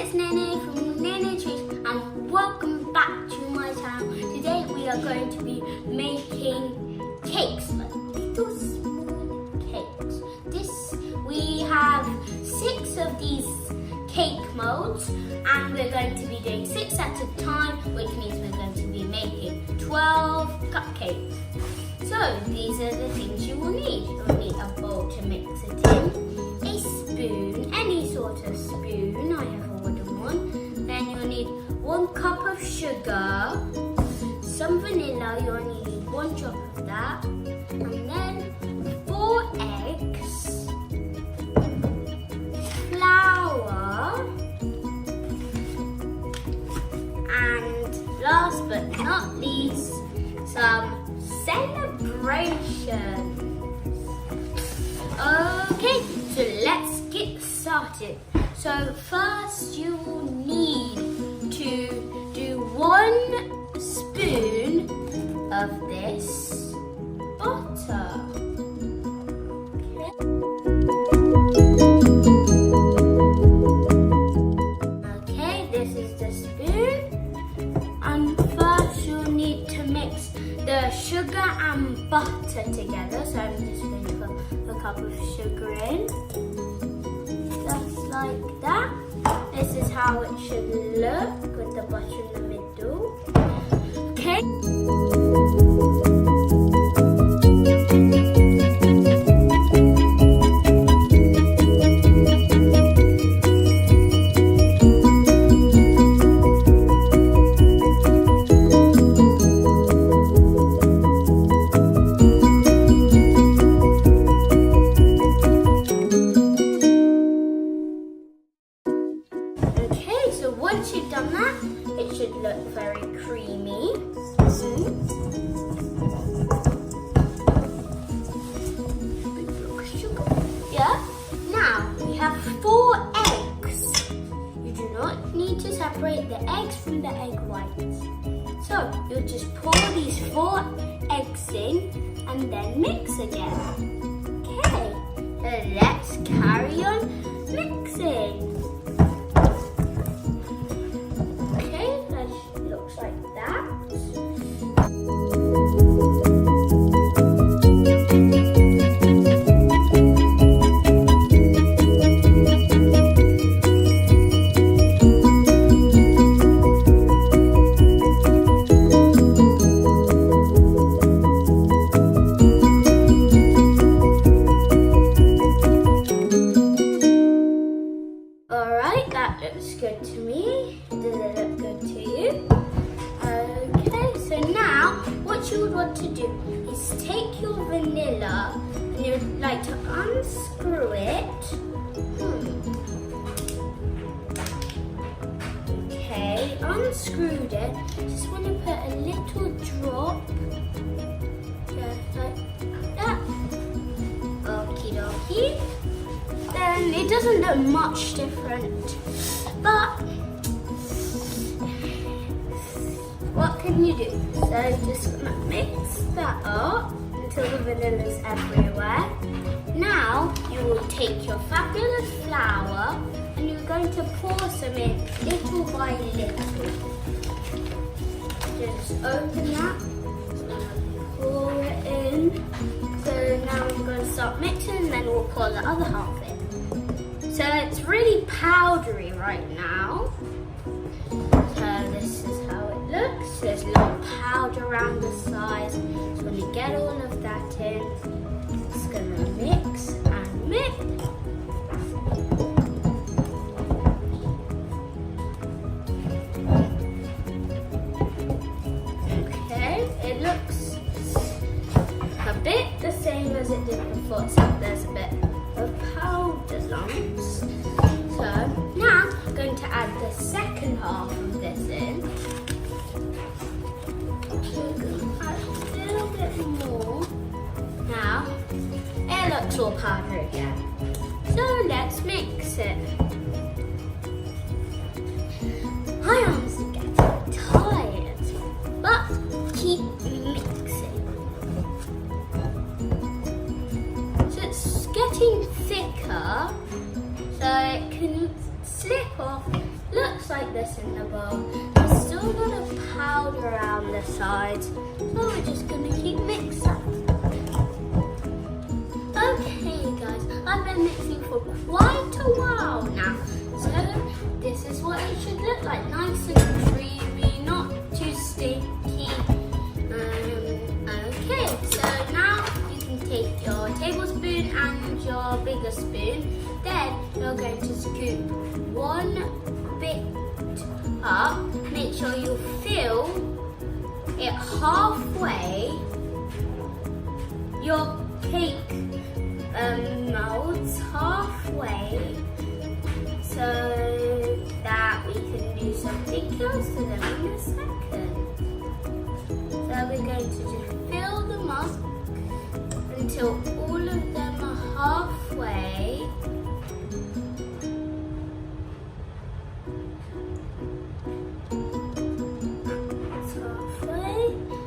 it's Nene from Nene Treats and welcome back to my channel. Today we are going to be making cakes, like little small cakes. We have 6 of these cake molds and we're going to be doing 6 at a time, which means we're going to be making 12 cupcakes. So these are the things you will need. You'll need a bowl to mix it in, a spoon, any sort of spoon, I have a wooden one. Then you'll need 1 cup of sugar, some vanilla, you only need 1 drop of that, and then 4 eggs, flour, and last but not least, some celebrations. Okay, so let's get started. So first you will need to do 1 spoon of this butter. Okay, this is the spoon. And first you'll need to mix the sugar and butter together. So I'm just going to put a cup of sugar in. Just like that. This is how it should look with the butter in the middle. Okay. So once you've done that, it should look very creamy. Yeah. Now we have 4 eggs. You do not need to separate the eggs from the egg whites. So you'll just pour these 4 eggs in and then mix again. Okay. So let's carry on mixing. Like that. Alright, that looks good to me. Does it look good to you? So now, what you would want to do is take your vanilla and you would like to unscrew it. Okay, unscrewed it. Just want to put a little drop, just like that. Okie dokie. Then it doesn't look much different, but what can you do? So just mix that up until the vanilla is everywhere. Now you will take your fabulous flour and you're going to pour some in little by little. Just open that, pour it in. So now I'm going to start mixing and then we'll pour the other half in. So it's really powdery right now. So this is how it looks. There's a little powder around the sides. So when you get all of that in, it's going to mix and mix. Okay, it looks a bit the same as it did before, except there's a bit of powder lumps. So now I'm going to add the second half of this in. Add a little bit more. Now it looks all powdery again. So let's mix it. My arms are getting tired, but keep mixing. So it's getting thicker, so it can slip off looks like this in the bowl. There's still a lot of powder around the sides, so we're just gonna keep mixing. Okay guys, I've been mixing for quite a while now. So this is what it should look like. Nice and creamy, not too sticky. Okay, so now you can take your tablespoon and your bigger spoon. Then you're going to scoop one bit up. Make sure you fill it halfway. Your cake molds halfway, so that we can do something else to them in a second. So we're going to just fill them up until all of them are halfway. That's halfway.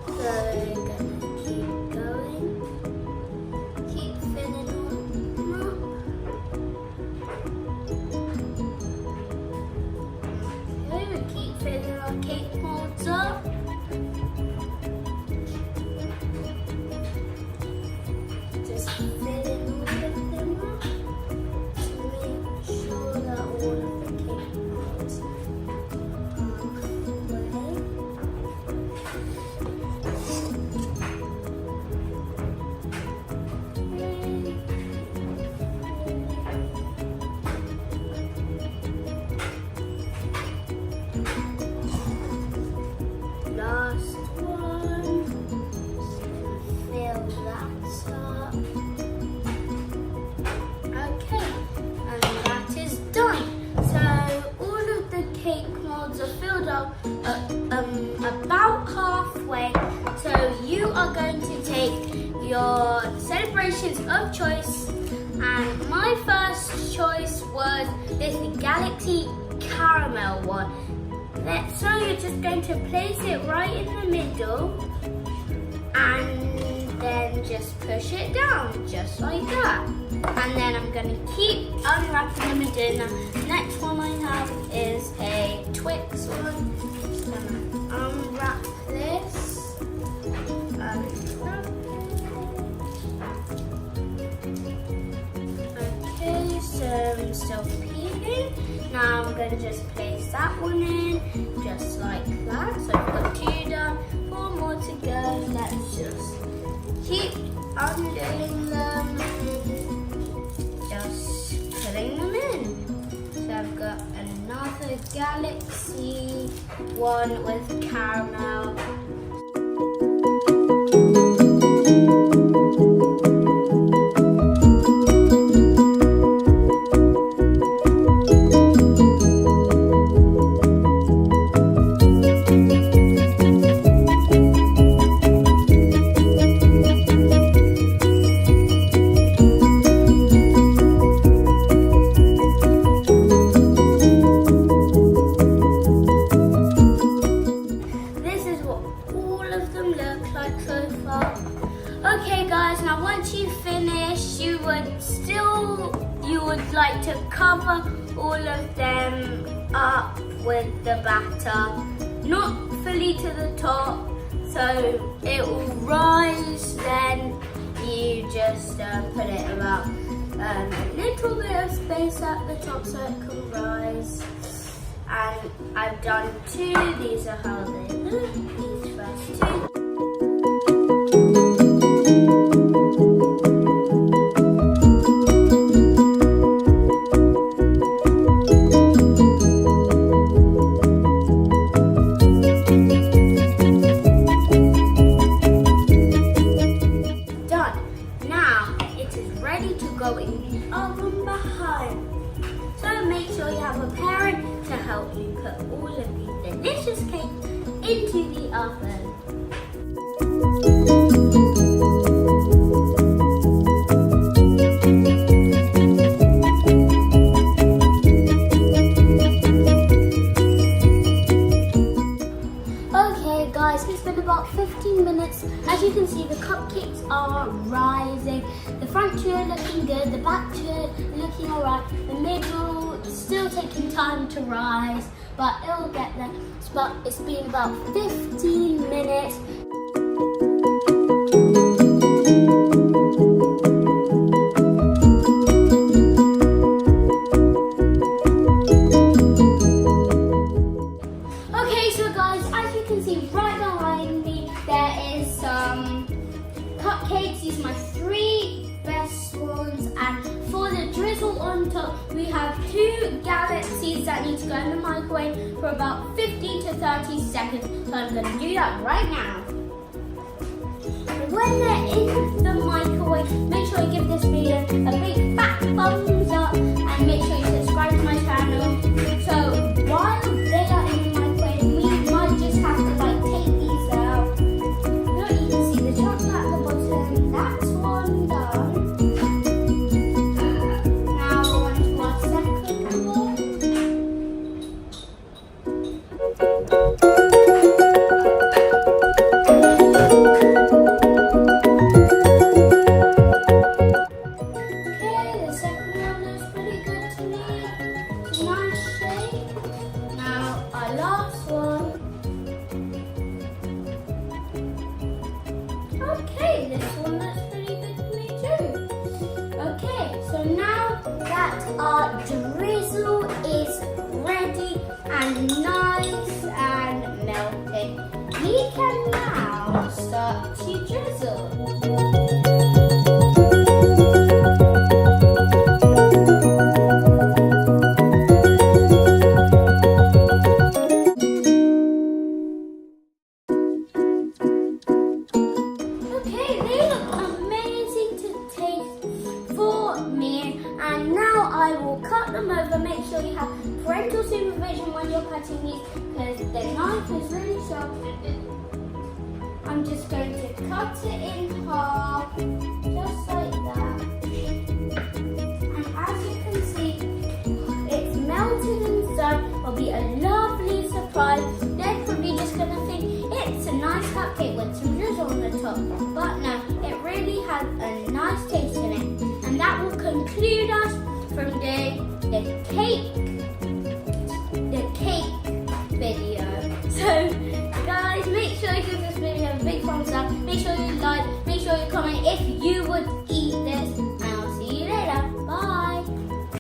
So we're going to keep going. Keep filling them up. Okay, we keep filling our cake molds up. Just filling all of them up to make sure that all of the cake molds are halfway. Last one. Fill that up. Okay, and that is done. So all of the cake molds are filled up about halfway. So you are going to take your celebrations of choice, and my first choice was this Galaxy Caramel one. So you're just going to place it right in the middle and then just push it down, just like that. And then I'm going to keep unwrapping them and doing that. Next one I have is a Twix one. Just going to unwrap this. Okay, so I'm still peeling. Now I'm going to just place that one in, just like that. So I've got 2 done, 4 more to go. Let's just keep undoing them and just putting them in. So I've got another Galaxy one with caramel. Okay guys, now once you finish, you would like to cover all of them up with the batter, not fully to the top, so it will rise. Then you just put it about a little bit of space at the top so it can rise. And I've done 2. These are how they look. These first 2. Go in the oven behind. So make sure you have a parent to help you put all of these delicious cakes into the oven. Okay guys, it's been about 15 minutes. As you can see, the cupcakes are rising. The front two are looking good, the back two are looking alright, the middle still taking time to rise, but it'll get there. It's been about 15 minutes. Okay, so guys, as you can see right behind me, there is some cupcakes. These are my 3 best ones, and for the drizzle on top, we have 2 galaxies that need to go in the microwave for about 15 to 30 seconds. So I'm going to do that right now. When they're in the microwave, make sure you give this video a big fat thumbs up and make sure you subscribe to my channel. So while they are in the microwave, we might just have to take these out. Look, you can see the chocolate at the bottom. That's one done. Now on to our second one. Okay, the second one looks pretty good to me. It's a nice shape. Now our last one. Okay, this one looks pretty good to me too. Okay, so now that our drizzle is ready and nice and melted, we can now start to drizzle. Okay, they look amazing to taste for me, and now I will cut them over. Make sure you have parental supervision when you're cutting these, because the knife is really sharp. I'm just going to cut it in half, just like that. And as you can see, it's melted inside. It'll be a lovely surprise. They're probably just going to think it's a nice cupcake with some drizzle on the top. But no, it really has a nice taste in it. And that will conclude us from the cake video. So guys, make sure you give this video a big thumbs up. Make sure you like, make sure you comment if you would eat this.